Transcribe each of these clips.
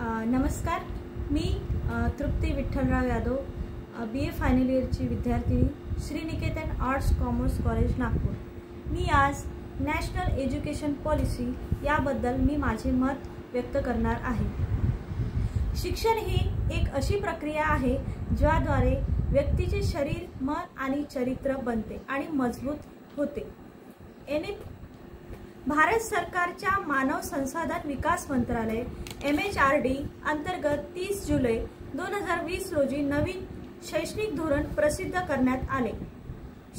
नमस्कार, मी Trupti Vitthalrao Yadav, BA final इयरची विद्यार्थिनी, Shri Niketan arts commerce college Nagpur. मी आज नॅशनल एज्युकेशन पॉलिसी याबद्दल मी माझे मत व्यक्त करणार आहे। शिक्षण ही एक अशी प्रक्रिया आहे ज्याद्वारे व्यक्तीचे शरीर, मन आणि चरित्र बनते आणि मजबूत होते। भारत सरकारच्या मानव संसाधन विकास मंत्रालय MHRD अंतर्गत 30 जुलै 2020 रोजी नवीन शैक्षणिक धोरण प्रसिद्ध करण्यात आले।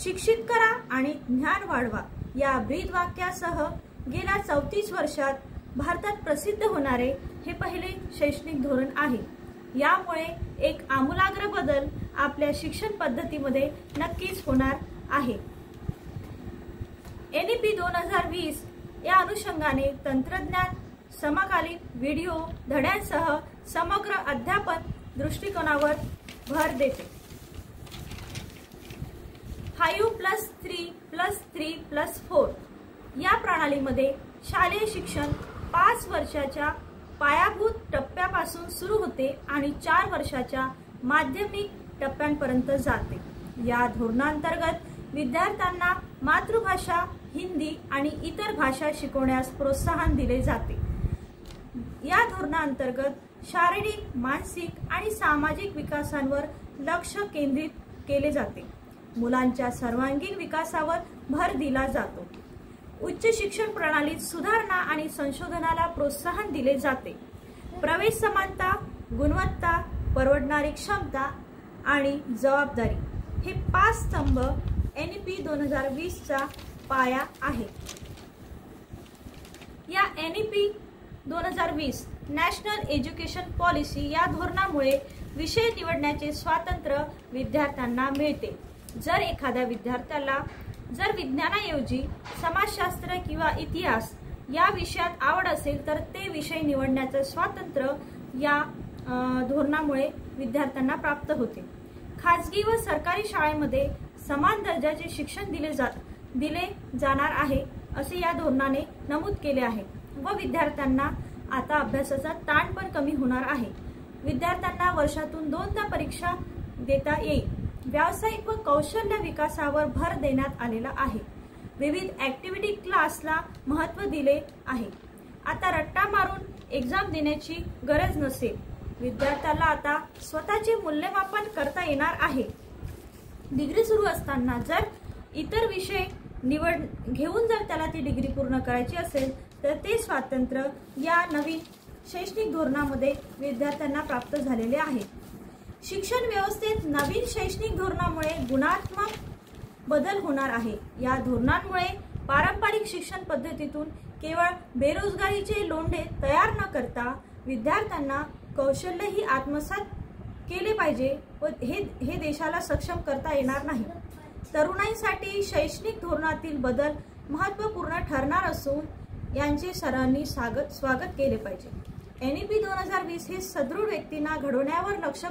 शिक्षित करा आणि ज्ञान वाढवा या ब्रीदवाक्यासह गेल्या 34 वर्षात भारतात प्रसिद्ध होणारे हे पहिले शैक्षणिक धोरण आहे। यामुळे एक आमूलाग्र बदल आपल्या शिक्षण पद्धतीमध्ये नक्कीच होणार आहे। NEP 2020 या अनुषंगाने तंत्रज्ञान, समकालीन व्हिडिओ धड्यांसह समग्र अध्यापन दृष्टिकोनावर भर देते। 5+3+3+4 या प्रणालीमध्ये शालेय शिक्षण 5 वर्षाच्या पायाभूत टप्प्यापासून सुरू होते आणि 4 वर्षाच्या माध्यमिक टप्प्यांपर्यंत जाते। या धोरणांतर्गत विद्यार्थ्यांना मातृभाषा हिंदी आणि इतर भाषा शिकवण्यास प्रोत्साहन दिले जाते। या धोरणांतर्गत शारीरिक, मानसिक आणि सामाजिक विकासावर लक्ष केंद्रित केले जाते। मुलांच्या सर्वांगीण विकासावर भर दिला जातो। उच्च शिक्षण प्रणालीत सुधारणा आणि संशोधनाला प्रोत्साहन दिले जाते। प्रवेश समानता, गुणवत्ता, परवडणारी क्षमता आणि जबाबदारी हे 5 स्तंभ NEP 2020 चा पाया आहे। या NEP 2020 नॅशनल एज्युकेशन पॉलिसी या धोरणामुळे विषय निवडण्याचे स्वातंत्र्य विद्यार्थ्यांना मिळते। जर एखाद्या विद्यार्थ्याला जर विज्ञानाऐवजी समाजशास्त्र किंवा इतिहास या विषयात आवड असेल तर ते विषय निवडण्याचे स्वातंत्र्य या धोरणामुळे विद्यार्थ्यांना प्राप्त होते। खाजगी व सरकारी शाळेमध्ये समान दर्जाचे शिक्षण दिले जाणार आहे असे या धोरणाने नमूद केले आहे व विद्यार्थ्यांना आता अभ्यासाचा ताण पण कमी होणार आहे। विद्यार्थ्यांना वर्षातून 2दा परीक्षा देता येईल। व्यावसायिक व कौशल्य विकासावर भर देण्यात आलेला आहे। विविध ऍक्टिव्हिटी क्लासला महत्त्व दिले आहे। आता रट्टा मारून एक्झाम देण्याची गरज नसेल। विद्यार्थ्याला आता स्वतःचे मूल्यमापन करता येणार आहे। डिग्री सुरू असताना जर इतर विषय घेऊन जर त्याला ती डिग्री पूर्ण करायची असेल तर ते स्वातंत्र्य या नवीन शैक्षणिक धोरणामध्ये विद्यार्थ्यांना प्राप्त झालेले आहे। शिक्षण व्यवस्थेत नवीन शैक्षणिक धोरणामुळे गुणात्मक बदल होणार आहे। या धोरणांमुळे पारंपरिक शिक्षण पद्धतीतून केवळ बेरोजगारीचे लोंढे तयार न करता विद्यार्थ्यांना कौशल्यही आत्मसात केले पाहिजे व हे देशाला सक्षम करता येणार नाही। तरुणांसाठी शैक्षणिक धोरणातील बदल महत्त्वपूर्ण ठरणार असून यांचे सर्वांनी स्वागत केले पाहिजे। NEP 2020 हे सदृढ व्यक्तींना घडवण्यावर लक्ष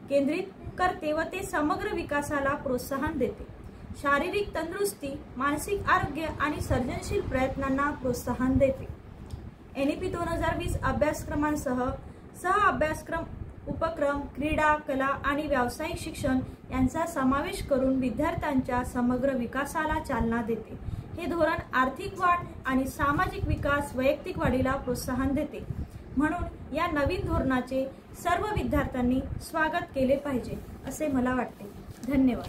केंद्रित करते व ते समग्र विकासाला प्रोत्साहन देते। शारीरिक तंदुरुस्ती, मानसिक आरोग्य आणि सर्जनशील प्रयत्नांना प्रोत्साहन देते। NEP 2020 अभ्यासक्रमांसह अभ्यासक्रम, उपक्रम, क्रीडा, कला आणि व्यावसायिक शिक्षण यांचा समावेश करून विद्यार्थ्यांच्या समग्र विकासाला चालना देते। हे धोरण आर्थिक वाढ आणि सामाजिक विकास, वैयक्तिक वाढीला प्रोत्साहन देते। म्हणून या नवीन धोरणाचे सर्व विद्यार्थ्यांनी स्वागत केले पाहिजे असे मला वाटते। धन्यवाद।